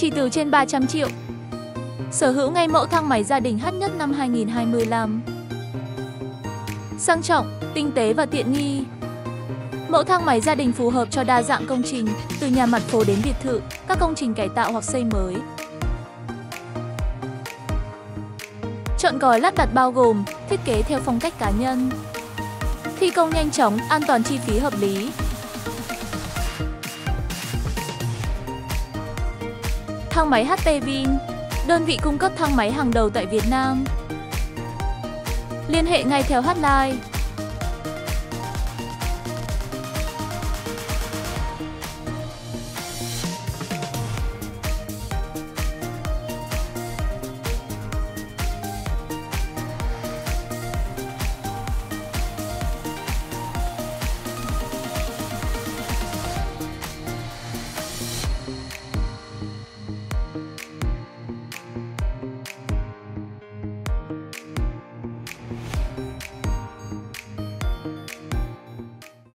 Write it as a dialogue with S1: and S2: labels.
S1: chỉ từ trên 300 triệu. Sở hữu ngay mẫu thang máy gia đình hot nhất năm 2025. Sang trọng, tinh tế và tiện nghi. Mẫu thang máy gia đình phù hợp cho đa dạng công trình, từ nhà mặt phố đến biệt thự, các công trình cải tạo hoặc xây mới. Chọn gói lắp đặt bao gồm thiết kế theo phong cách cá nhân, thi công nhanh chóng, an toàn, chi phí hợp lý. Thang máy HT Vin, đơn vị cung cấp thang máy hàng đầu tại Việt Nam. Liên hệ ngay theo hotline